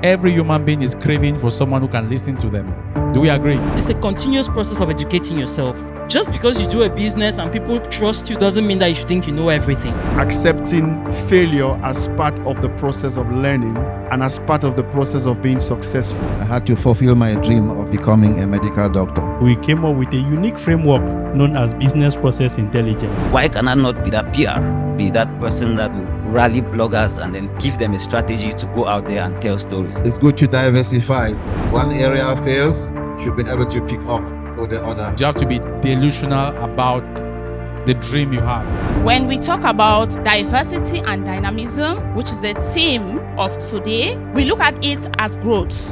every human being is craving for someone who can listen to them. Do we agree? It's a continuous process of educating yourself. Just because you do a business and people trust you doesn't mean that you should think you know everything. Accepting failure as part of the process of learning and as part of the process of being successful. I had to fulfill my dream of becoming a medical doctor. We came up with a unique framework known as business process intelligence. Why can I not be that PR? Be that person that will rally bloggers and then give them a strategy to go out there and tell stories. It's good to diversify. One area fails, you should be able to pick up with the other. You have to be delusional about the dream you have. When we talk about diversity and dynamism, which is the theme of today, we look at it as growth.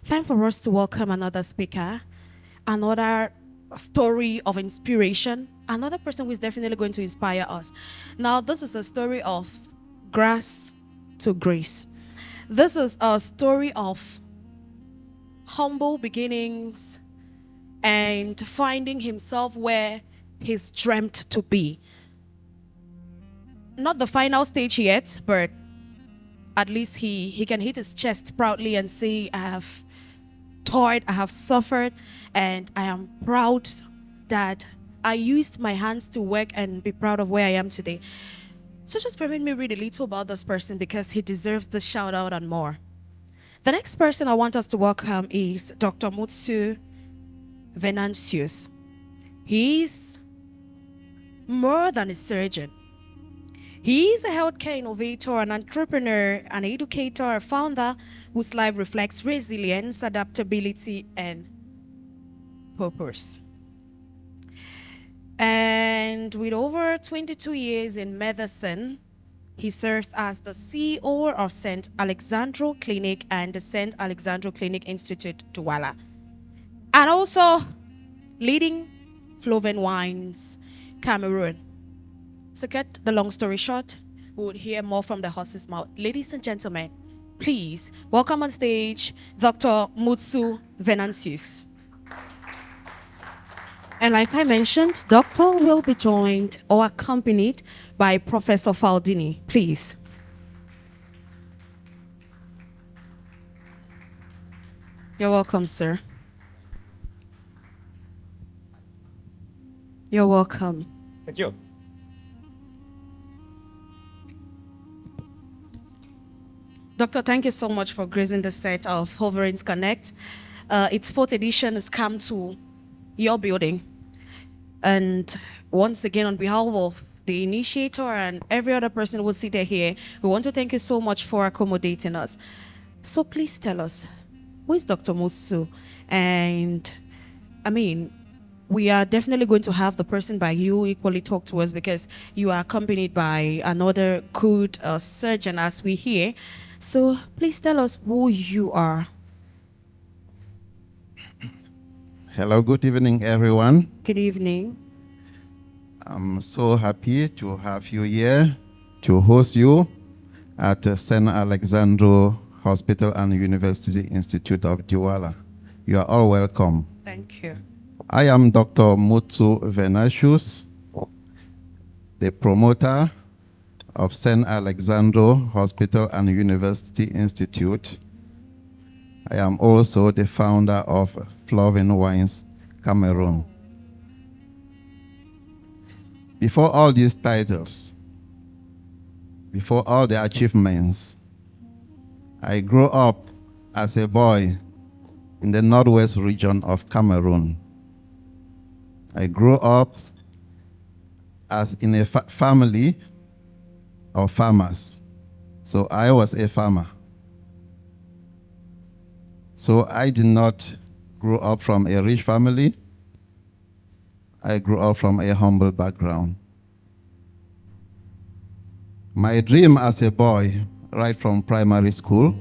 Time for us to welcome another speaker, another story of inspiration, another person who is definitely going to inspire us. Now, this is a story of grass to grace. This is a story of humble beginnings and finding himself where he's dreamt to be. Not the final stage yet, but at least he can hit his chest proudly and say, I have toiled, I have suffered, and I am proud that I used my hands to work and be proud of where I am today. So just permit me read a little about this person because he deserves the shout out and more. The next person I want us to welcome is Dr. Mutsu Venantius. He's more than a surgeon. He is a healthcare innovator, an entrepreneur, an educator, a founder whose life reflects resilience, adaptability, and purpose. And with over 22 years in medicine, he serves as the CEO of St. Alexandro Clinic and the St. Alexandro Clinic Institute, Douala. And also leading Faldini Wines, Cameroon. To cut the long story short, we would hear more from the horse's mouth. Ladies and gentlemen, please welcome on stage Dr. Mutsu Venantius. And like I mentioned, Doctor will be joined or accompanied by Professor Faldini. Please. You're welcome, sir. You're welcome. Thank you. Doctor, thank you so much for gracing the set of Hovareigns Connect. Its 4th edition has come to your building. And once again, on behalf of the initiator and every other person who sit here, we want to thank you so much for accommodating us. So please tell us, who is Dr. Mutsu? And I mean, we are definitely going to have the person by you equally talk to us because you are accompanied by another good surgeon as we hear. So please tell us who you are. Hello, good evening, everyone. Good evening. I'm so happy to have you here to host you at St. Alexandro Hospital and University Institute of Douala. You are all welcome. Thank you. I am Dr. Mutsu Venantius, the promoter of St. Alexandro Hospital and University Institute. I am also the founder of Faldini Wines, Cameroon. Before all these titles, before all the achievements, I grew up as a boy in the northwest region of Cameroon. I grew up as in a family of farmers. So I was a farmer. So I did not grow up from a rich family. I grew up from a humble background. My dream as a boy, right from primary school,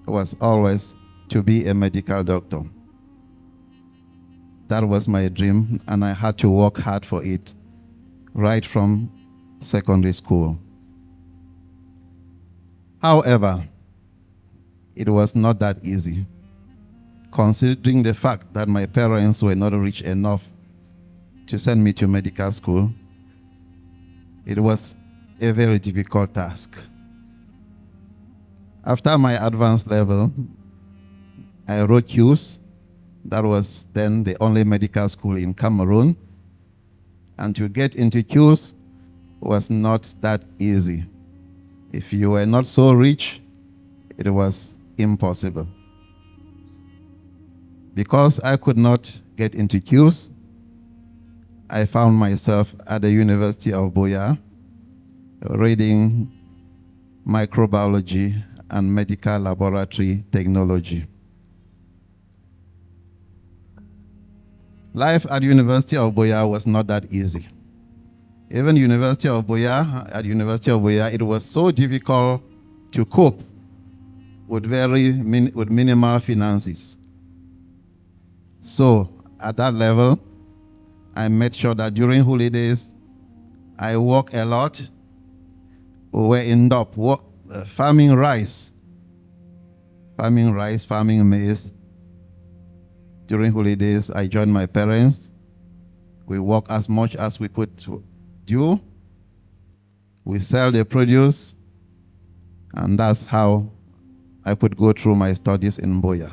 was always to be a medical doctor. That was my dream, and I had to work hard for it, right from secondary school. However, it was not that easy, considering the fact that my parents were not rich enough to send me to medical school. It was a very difficult task. After my advanced level, I wrote Q's. That was then the only medical school in Cameroon. And to get into Q's was not that easy. If you were not so rich, it was impossible. Because I could not get into Q's, I found myself at the University of Boya reading microbiology and medical laboratory technology. Life at University of Boya was not that easy. Even at University of Boya, it was so difficult to cope with with minimal finances. So at that level, I made sure that during holidays, I work a lot. We were in DOP, farming rice, farming maize. During holidays, I joined my parents. We work as much as we could do. We sell the produce, and that's how I could go through my studies in Boya.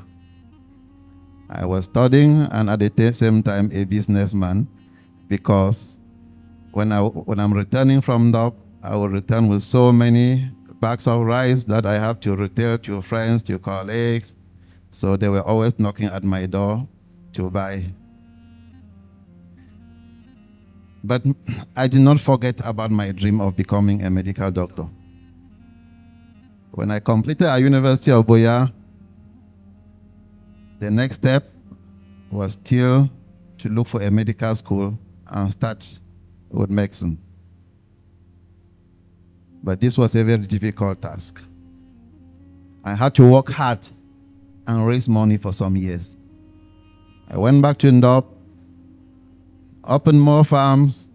I was studying and at the same time a businessman, because when I'm returning from DOP, I will return with so many bags of rice that I have to retail to friends, to colleagues. So they were always knocking at my door to buy. But I did not forget about my dream of becoming a medical doctor. When I completed at University of Boya, the next step was still to look for a medical school and start with medicine. But this was a very difficult task. I had to work hard and raise money for some years. I went back to Ndop, opened more farms.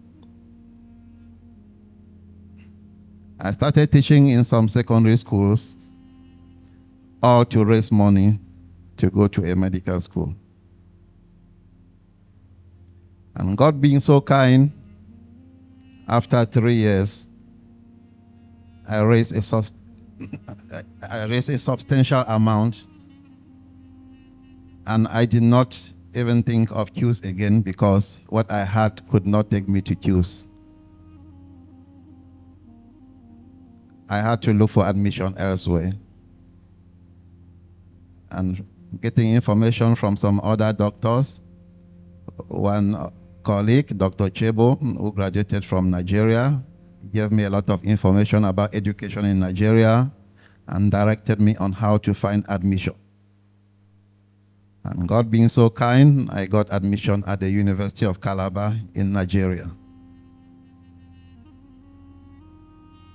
I started teaching in some secondary schools, all to raise money to go to a medical school. And God being so kind, after 3 years, I raised a substantial amount, and I did not even think of Q's again, because what I had could not take me to Q's. I had to look for admission elsewhere. And getting information from some other doctors, one colleague, Dr. Chebo, who graduated from Nigeria, gave me a lot of information about education in Nigeria and directed me on how to find admission. And God being so kind, I got admission at the University of Calabar in Nigeria.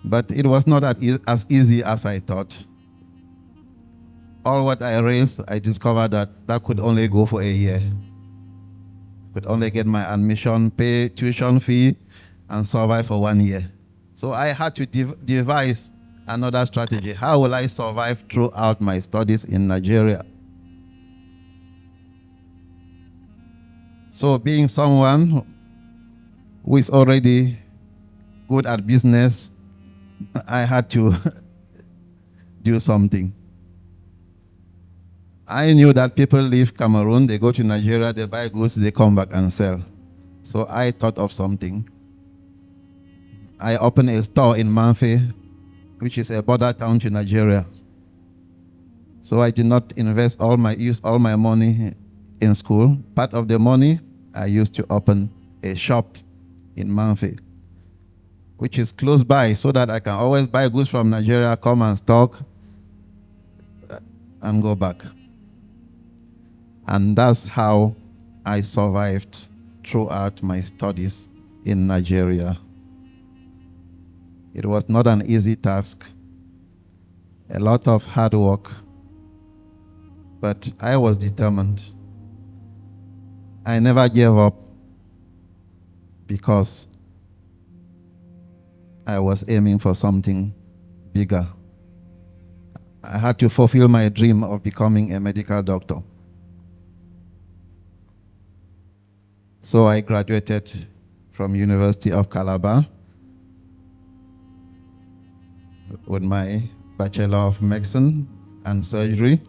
But it was not as easy as I thought. All what I raised, I discovered that could only go for a year. Could only get my admission, pay tuition fee, and survive for 1 year. So I had to devise another strategy. How will I survive throughout my studies in Nigeria? So being someone who is already good at business, I had to do something. I knew that people leave Cameroon, they go to Nigeria, they buy goods, they come back and sell. So I thought of something. I opened a store in Manfe, which is a border town to Nigeria. So I did not use all my money in school. Part of the money I used to open a shop in Manfe, which is close by, so that I can always buy goods from Nigeria, come and stock, and go back. And that's how I survived throughout my studies in Nigeria. It was not an easy task, a lot of hard work, but I was determined. I never gave up because I was aiming for something bigger. I had to fulfill my dream of becoming a medical doctor. So I graduated from University of Calabar. with my Bachelor of Medicine and Surgery.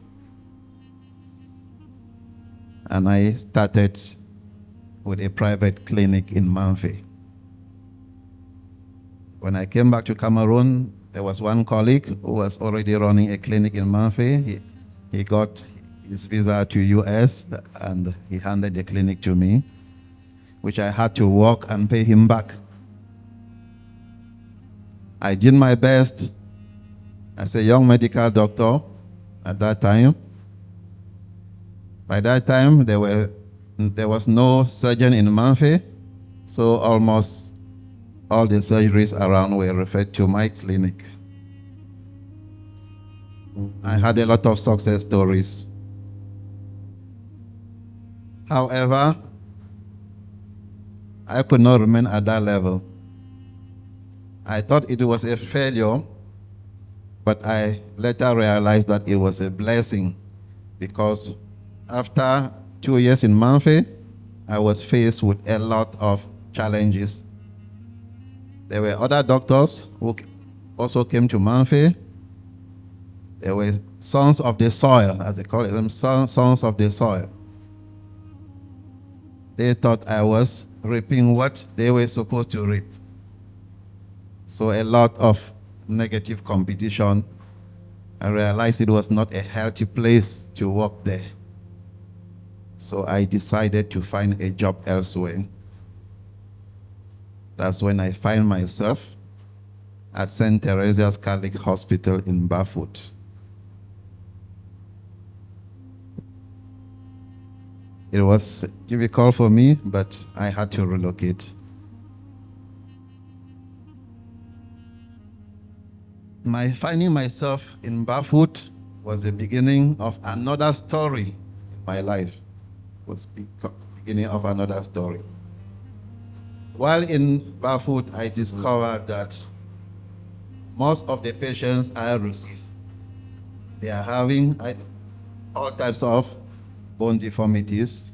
And I started with a private clinic in Manfe. When I came back to Cameroon, there was one colleague who was already running a clinic in Manfe. He got his visa to US and he handed the clinic to me, which I had to work and pay him back. I did my best as a young medical doctor at that time. By that time, there was no surgeon in Manfe, so almost all the surgeries around were referred to my clinic. I had a lot of success stories. However, I could not remain at that level. I thought it was a failure, but I later realized that it was a blessing, because after 2 years in Manfe, I was faced with a lot of challenges. There were other doctors who also came to Manfe. There were sons of the soil, as they call them, sons of the soil. They thought I was reaping what they were supposed to reap. So a lot of negative competition. I realized it was not a healthy place to work there. So I decided to find a job elsewhere. That's when I find myself at St. Teresa's Catholic Hospital in Barefoot. It was difficult for me, but I had to relocate. My finding myself in Barefoot was the beginning of another story in my life. It was the beginning of another story. While in Barefoot, I discovered that most of the patients I receive, they are having all types of bone deformities,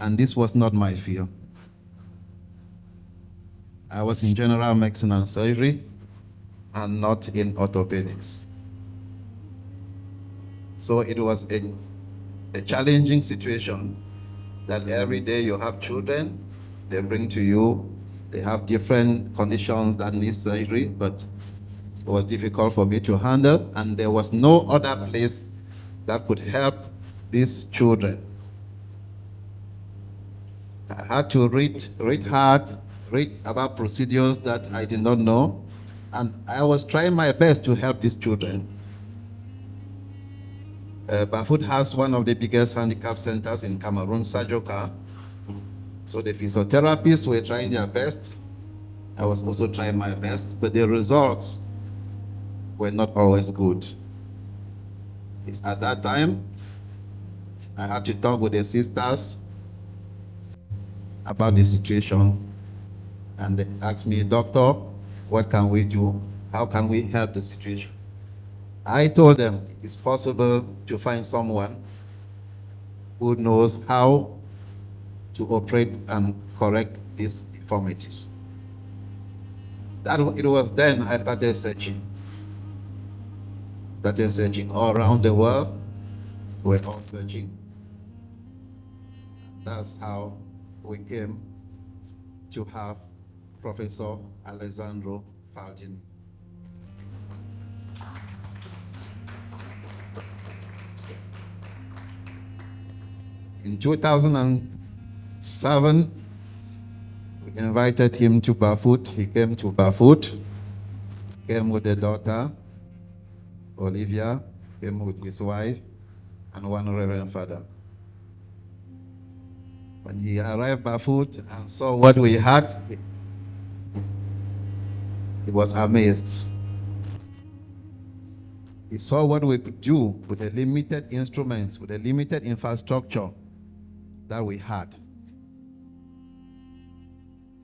and this was not my field. I was in general medicine and surgery and not in orthopedics. So it was a challenging situation that every day you have children, they bring to you, they have different conditions that need surgery, but it was difficult for me to handle, and there was no other place that could help these children. I had to read hard, read about procedures that I did not know, and I was trying my best to help these children. Barefoot has one of the biggest handicap centers in Cameroon, Sajoka. So the physiotherapists were trying their best. I was also trying my best, but the results were not always good. It's at that time, I had to talk with the sisters about the situation, and they asked me, "Doctor, what can we do? How can we help the situation?" I told them it is possible to find someone who knows how to operate and correct these deformities. It was then I started searching. All around the world. We're all searching. That's how we came to have Professor Alexandro Faldini. In 2007, we invited him to Barefoot. He came to Barefoot, came with a daughter, Olivia, came with his wife, and one Reverend Father. When he arrived Barefoot and saw what we had, he was amazed. He saw what we could do with the limited instruments, with the limited infrastructure that we had.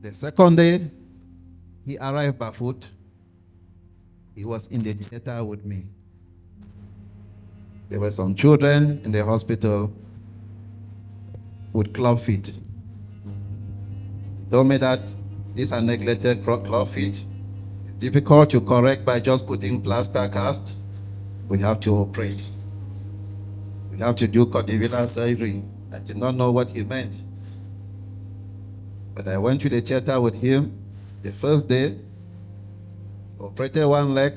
The second day, he arrived Barefoot. He was in the theater with me. There were some children in the hospital with club feet. He told me that these are neglected club feet. difficult to correct by just putting plaster cast. We have to operate. We have to do cortical surgery. I did not know what he meant. But I went to the theater with him the first day, operated one leg,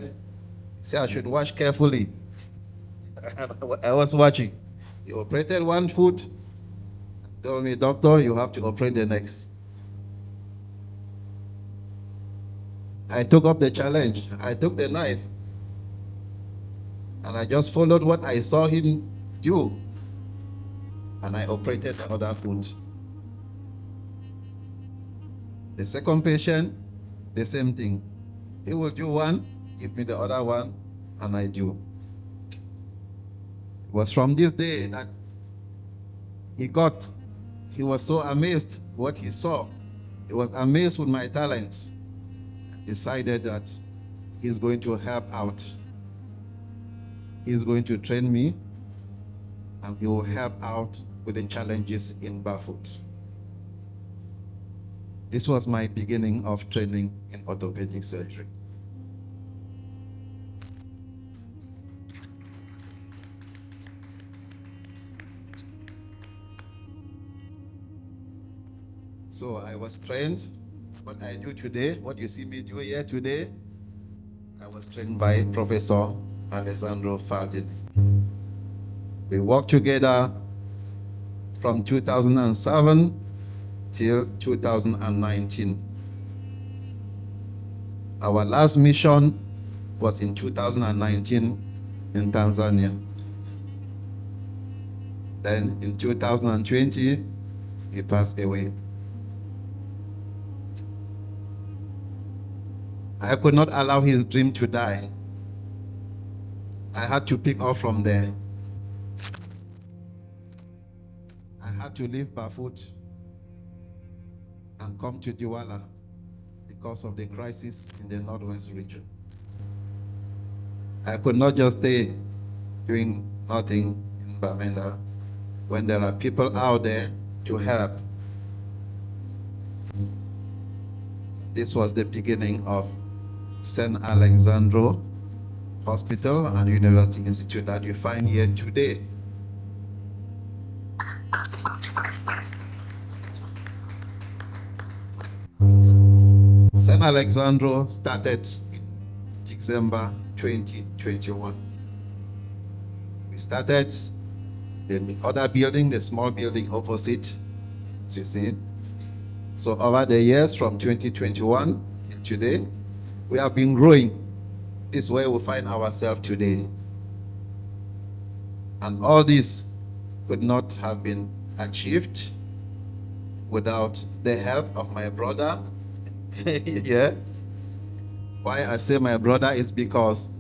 said I should watch carefully. I was watching. He operated one foot, told me, doctor, you have to operate the next. I took up the challenge. I took the knife. And I just followed what I saw him do. And I operated the other foot. The second patient, the same thing. He will do one, give me the other one, and I do. It was from this day that he was so amazed what he saw. He was amazed with my talents. Decided that he's going to help out. He's going to train me, and he will help out with the challenges in barefoot. This was my beginning of training in orthopedic surgery. So I was trained. What I do today, what you see me do here today, I was trained by Professor Alexandro Faldini. We worked together from 2007 till 2019. Our last mission was in 2019 in Tanzania. Then in 2020, he passed away. I could not allow his dream to die. I had to pick up from there. I had to leave barefoot and come to Douala because of the crisis in the Northwest region. I could not just stay doing nothing in Bamenda when there are people out there to help. This was the beginning of St. Alexandro Hospital and University Institute that you find here today. St. Alexandro started in December 2021. We started the other building, the small building opposite, as you see. So over the years from 2021 till today, we have been growing. This is where we find ourselves today. And all this could not have been achieved without the help of my brother. Yeah. Why I say my brother is because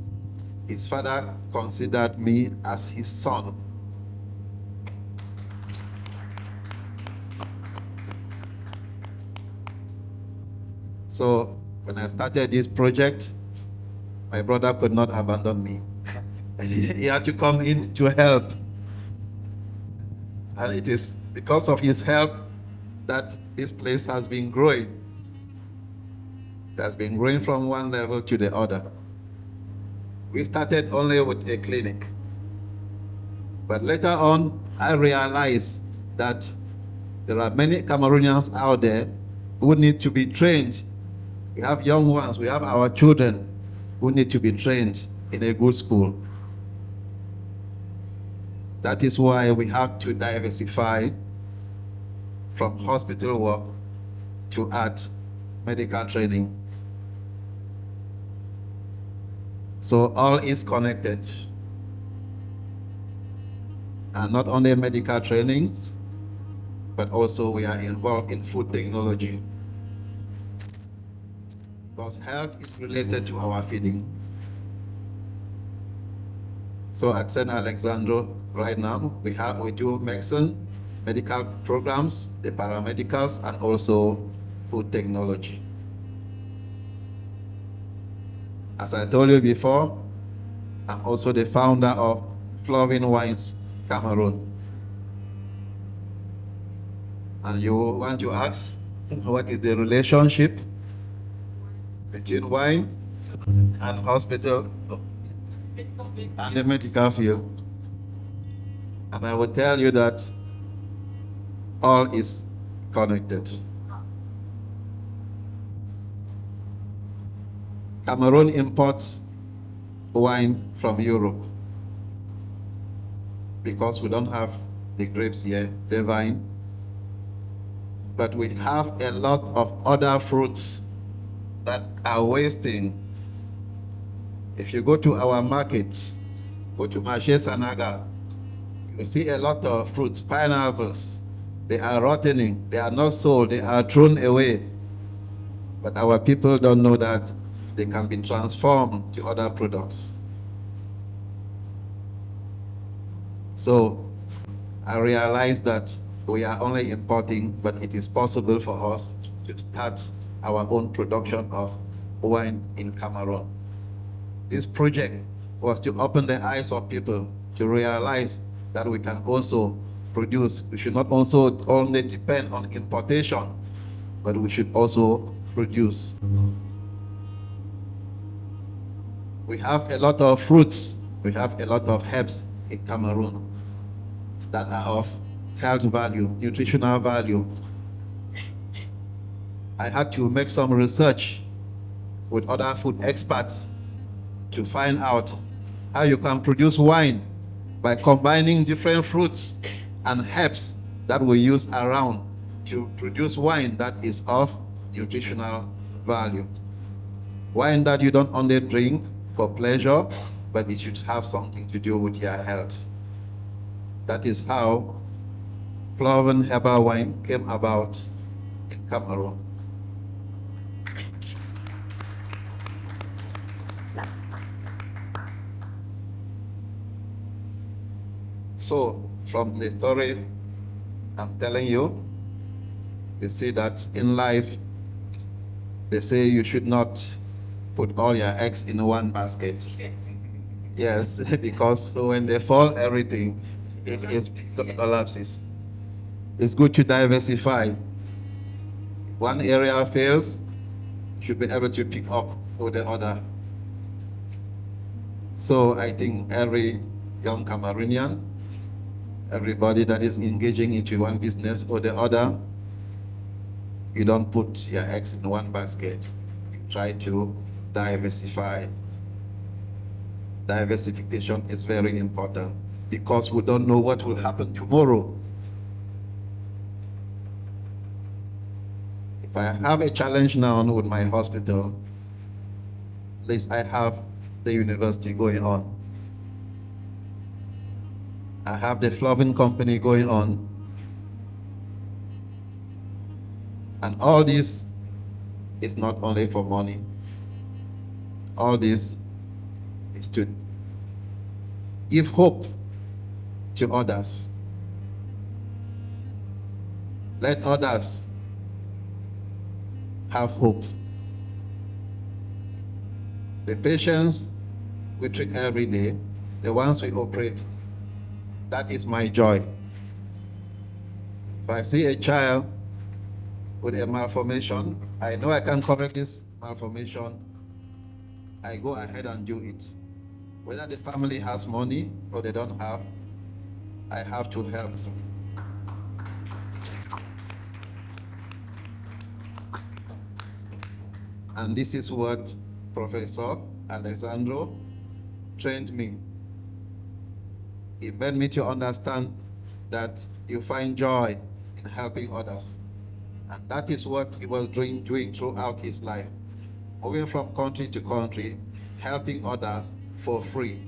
his father considered me as his son. So when I started this project, my brother could not abandon me. He had to come in to help. And it is because of his help that this place has been growing. It has been growing from one level to the other. We started only with a clinic. But later on, I realized that there are many Cameroonians out there who need to be trained. We have young ones, we have our children who need to be trained in a good school. That is why we have to diversify from hospital work to add medical training. So all is connected. And not only medical training, but also we are involved in food technology. Because health is related to our feeding. So at St. Alexandro right now, we do medicine, medical programs, the paramedicals, and also food technology. As I told you before, I'm also the founder of Flovin Wines Cameroon. And you want to ask, what is the relationship between wine and hospital and the medical field. And I will tell you that all is connected. Cameroon imports wine from Europe because we don't have the grapes here, the vine. But we have a lot of other fruits that are wasting. If you go to our markets, go to Marché Sanaga, you see a lot of fruits, pineapples. They are rotting, they are not sold, they are thrown away. But our people don't know that they can be transformed to other products. So I realized that we are only importing, but it is possible for us to start our own production of wine in Cameroon. This project was to open the eyes of people to realize that we can also produce. We should not also only depend on importation, but we should also produce. We have a lot of fruits, we have a lot of herbs in Cameroon that are of health value, nutritional value. I had to make some research with other food experts to find out how you can produce wine by combining different fruits and herbs that we use around to produce wine that is of nutritional value. Wine that you don't only drink for pleasure, but it should have something to do with your health. That is how Flavan herbal wine came about in Cameroon. So, from the story I'm telling you, you see that in life, they say you should not put all your eggs in one basket. Yes, because when they fall, everything collapses. It's good to diversify. If one area fails, you should be able to pick up with the other. So I think every young Cameroonian, everybody that is engaging into one business or the other, you don't put your eggs in one basket. You try to diversify. Diversification is very important because we don't know what will happen tomorrow. If I have a challenge now with my hospital, at least I have the university going on. I have the Flavan company going on. And all this is not only for money. All this is to give hope to others. Let others have hope. The patients we treat every day, the ones we operate, that is my joy. If I see a child with a malformation, I know I can correct this malformation, I go ahead and do it. Whether the family has money or they don't have, I have to help. And this is what Professor Alexandro trained me. He made me to understand that you find joy in helping others. And that is what he was doing throughout his life. Moving from country to country, helping others for free.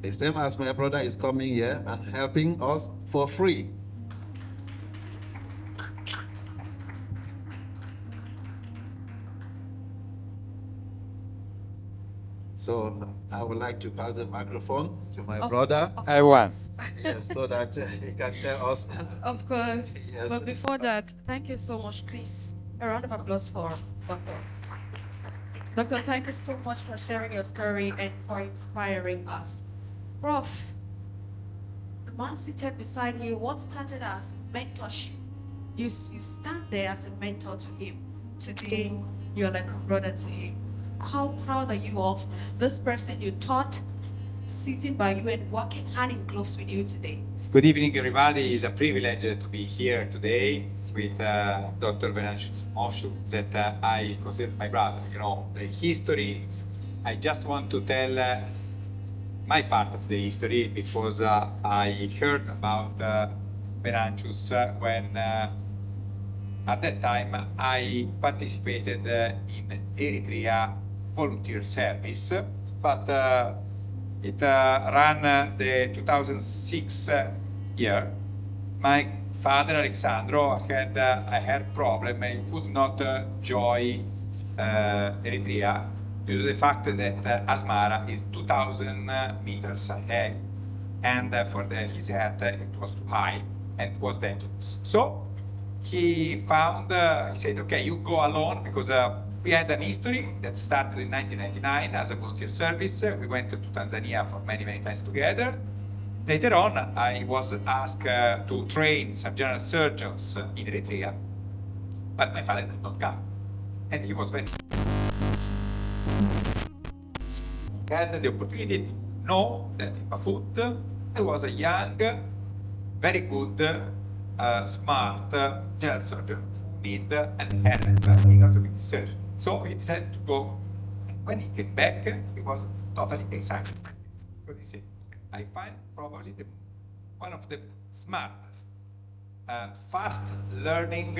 The same as my brother is coming here and helping us for free. So I would like to pass the microphone to my brother. I won. Yes, so that he can tell us. Of course. Yes. But before that, thank you so much, please. A round of applause for Dr. Doctor, thank you so much for sharing your story and for inspiring us. Prof, the man seated beside you, what started as mentorship? You stand there as a mentor to him. Today, you're like a brother to him. How proud are you of this person you taught sitting by you and working hand in gloves with you today? Good evening, everybody. It's a privilege to be here today with Dr. Venantius that I consider my brother. You know, the history, I just want to tell my part of the history because I heard about Venantius when at that time I participated in Eritrea volunteer service, but it ran the 2006 year. My father Alexandro had a heart problem and he could not join Eritrea due to the fact that Asmara is 2,000 meters high, and for his heart it was too high and it was dangerous. So he said, okay, you go alone, because we had an history that started in 1999 as a volunteer service. We went to Tanzania for many times together. Later on, I was asked to train some general surgeons in Eritrea, but my father did not come, and he was very had the opportunity to know that in Bafut there was a young, very good, smart general surgeon who need an help in orthopedic surgery. So he decided to go. And when he came back, he was totally excited because he said, I find probably one of the smartest, fast learning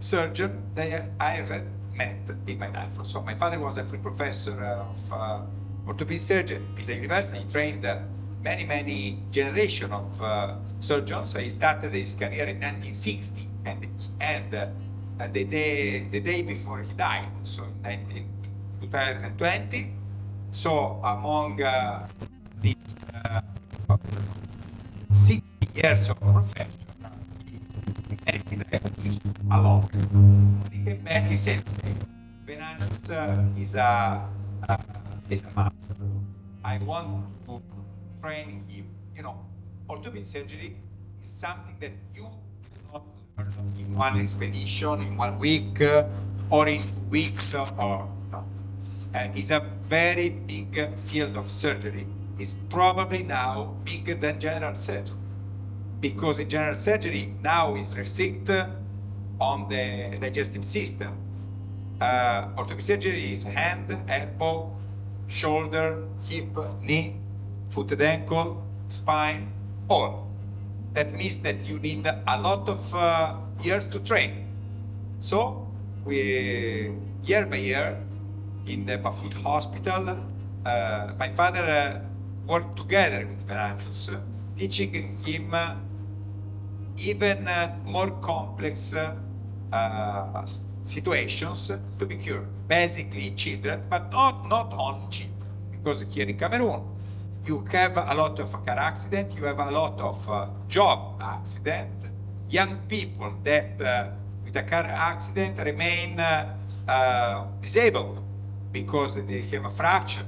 surgeon that I ever met in my life. So my father was a free professor of orthopedic surgery at Pisa University. He trained many generations of surgeons. So he started his career in 1960 and he ended the day before he died, so in 2020. So among these 60 years of profession, he made a lot. When he came back, he said, Venance is a master. I want to train him. You know, orthopedic surgery is something that you do not learn in one expedition, in 1 week, or in 2 weeks, or no. And it's a very big field of surgery. It's probably now bigger than general surgery, because in general surgery now is restricted on the digestive system. Orthopedic surgery is hand, elbow, shoulder, hip, knee, foot and ankle, spine, all. That means that you need a lot of years to train. So we, year by year, in the Bafut hospital, my father worked together with Venantius, teaching him even more complex situations to be cured. Basically children, but not only children, because here in Cameroon you have a lot of car accident, you have a lot of job accident, young people that with a car accident remain disabled because they have a fracture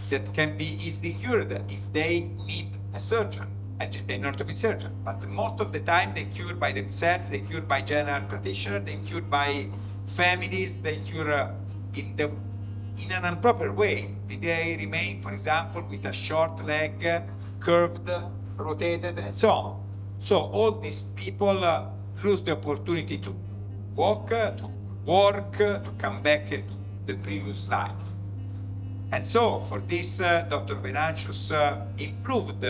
that can be easily cured if they need a surgeon, an orthopedic surgeon. But most of the time they cure by themselves, they cure by general practitioner, they cure by families, they cure in an improper way. They remain, for example, with a short leg, curved, rotated, and so on. So all these people lose the opportunity to walk, to work, to come back to the previous life. And so for this, Dr. Venantius improved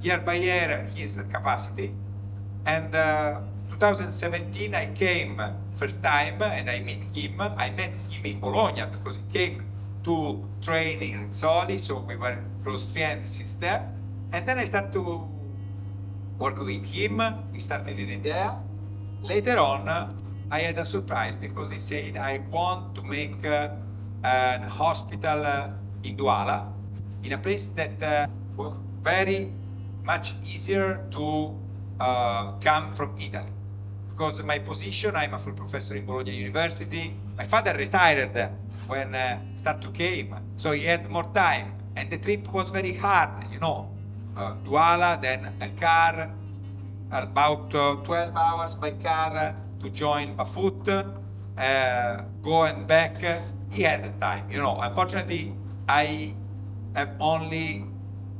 year by year his capacity. And 2017 I came first time and I met him. I met him in Bologna because he came to train in Rizzoli, so we were close friends since there. And then I started to work with him. We started in India. Later on, I had a surprise because he said, I want to make an hospital in Douala, in a place that was very much easier to come from Italy. Because my position, I'm a full professor in Bologna University. My father retired when Start came, so he had more time. And the trip was very hard, you know. Douala, then a car, about 12 hours by car to join Bafut. going back, he had the time. Unfortunately, I have only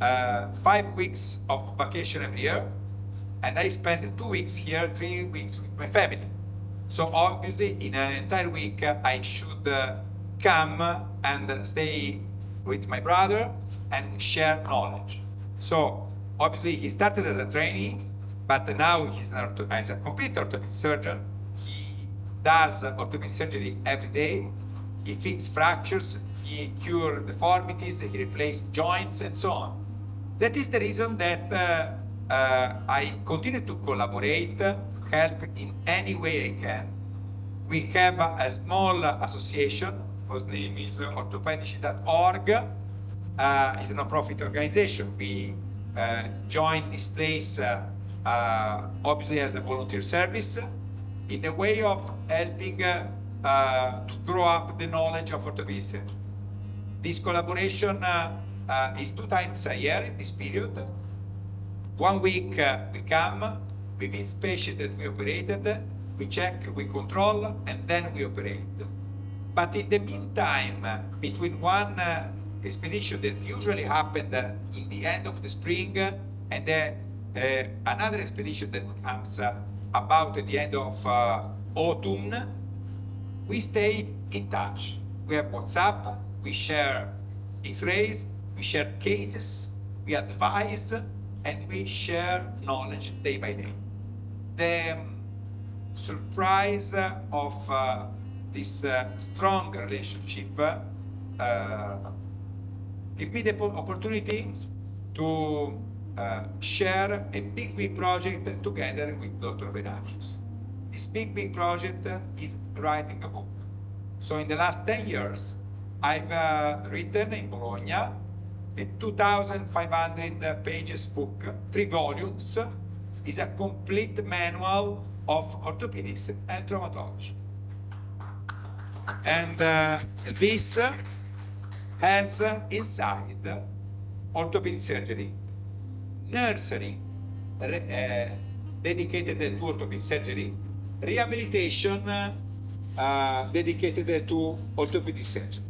5 weeks of vacation every year, and I spend 2 weeks here, 3 weeks with my family. So obviously, in an entire week, I should come and stay with my brother and share knowledge. So obviously, he started as a trainee, but now he's a complete orthopedic surgeon. He does orthopedic surgery every day. He fixes fractures, he cures deformities, he replaces joints, and so on. That is the reason that I continue to collaborate, help in any way I can. We have a small association whose name is orthopedici.org. It's a non-profit organization. We joined this place obviously as a volunteer service in the way of helping to grow up the knowledge of orthopedics. This collaboration is 2 times a year in this period. 1 week we come, we visit patients that we operated, we check, we control, and then we operate. But in the meantime, between one expedition that usually happened in the end of the spring and another expedition that comes about at the end of autumn, we stay in touch. We have WhatsApp, we share X-rays, we share cases, we advise, and we share knowledge day by day. The surprise of this strong relationship give me the opportunity to share a big project together with Dr. Venantius. This big project is writing a book. So in the last 10 years, I've written in Bologna a 2,500 pages book, 3 volumes. Is a complete manual of orthopedics and traumatology. And this has inside orthopedic surgery, nursery dedicated to orthopedic surgery, rehabilitation dedicated to orthopedic surgery.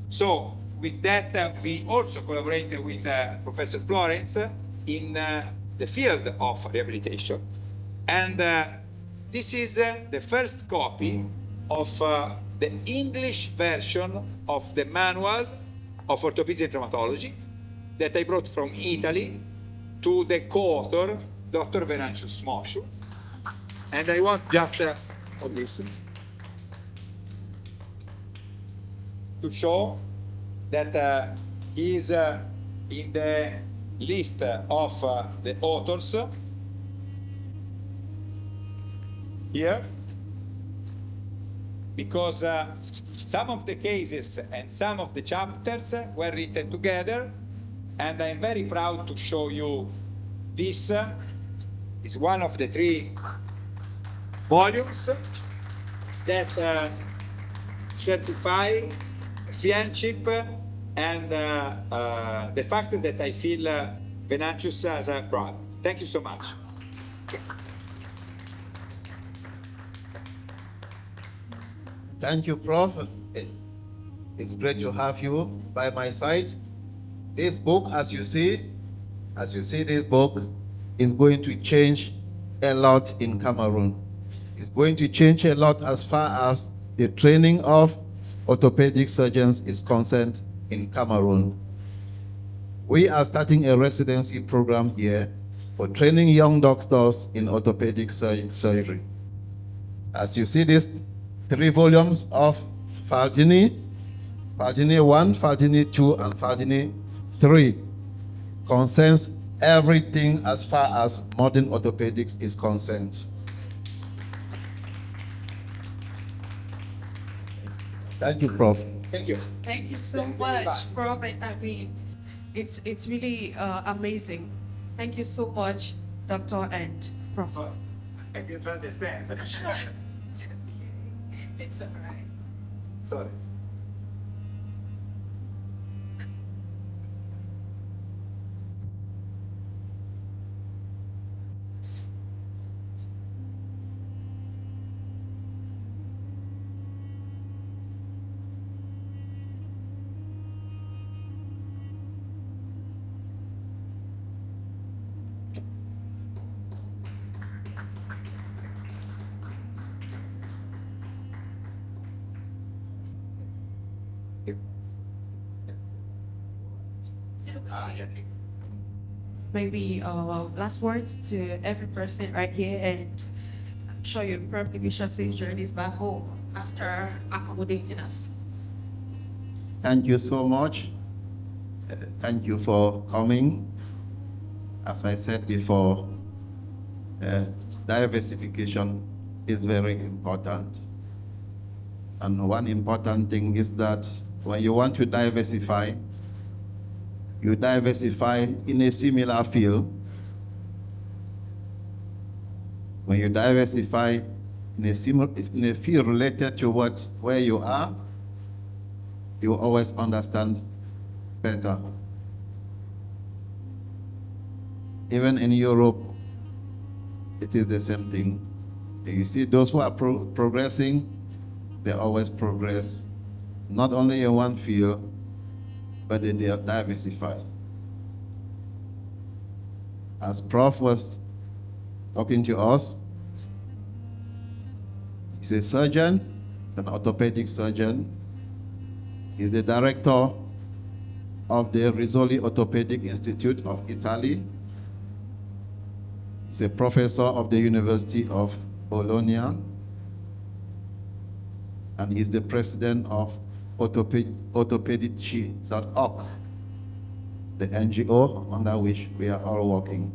So with that, we also collaborated with Professor Florence in the field of rehabilitation. And this is the first copy of the English version of the manual of orthopedics and traumatology that I brought from Italy to the co-author, Dr. Venantius Moshu. And I want just on this to show that he is in the list of the authors here, because some of the cases and some of the chapters were written together, and I'm very proud to show you this. Is one of the 3 volumes that certify friendship and the fact that I feel Venantius as a brother. Thank you so much. Thank you, Prof. It's great to have you by my side. This book, as you see, this book is going to change a lot in Cameroon. It's going to change a lot as far as the training of orthopedic surgeons is concerned in Cameroon. We are starting a residency program here for training young doctors in orthopedic surgery. As you see, these 3 volumes of Faldini, Faldini 1, Faldini 2, and Faldini 3 concerns everything as far as modern orthopedics is concerned. Thank you, Prof. Thank you. Thank you so much, Prof. I mean, it's really amazing. Thank you so much, Doctor and Prof. I didn't understand. It's okay. It's all right. Sorry. Maybe last words to every person right here, and I'm sure you probably wish us safe journeys back home after accommodating us. Thank you so much. Thank you for coming. As I said before, diversification is very important. And one important thing is that when you want to diversify, you diversify in a similar field. When you diversify in a field related to where you are, you always understand better. Even in Europe, it is the same thing. You see those who are progressing, they always progress, not only in one field, but they diversify. As Prof was talking to us, he's a surgeon, he's an orthopedic surgeon. He's the director of the Rizzoli Orthopedic Institute of Italy. He's a professor of the University of Bologna. And he's the president of orthopedici.org, the NGO under which we are all working.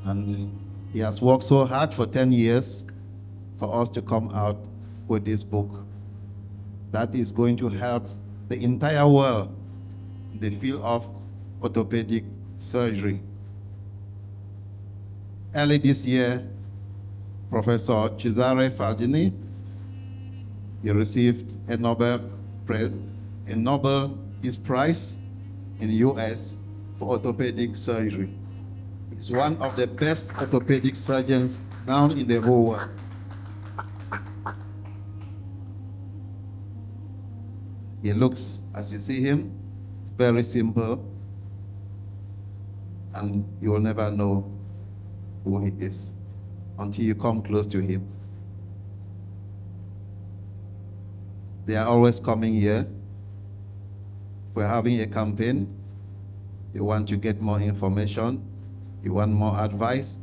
And he has worked so hard for 10 years for us to come out with this book that is going to help the entire world in the field of orthopedic surgery. Early this year, Professor Cesare Faldini, he received a Nobel Peace Prize in the US for orthopedic surgery. He's one of the best orthopedic surgeons now in the whole world. He looks, as you see him, it's very simple, and you will never know who he is until you come close to him. They are always coming here. If we're having a campaign, you want to get more information, you want more advice,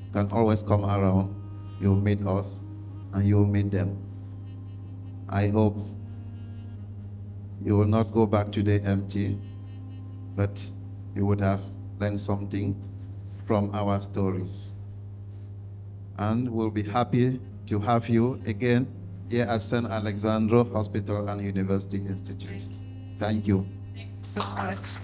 you can always come around. You'll meet us and you'll meet them. I hope you will not go back today empty, but you would have learned something from our stories. And we'll be happy to have you again here at St. Alexandro Hospital and University Institute. Thank you. Thank you so much.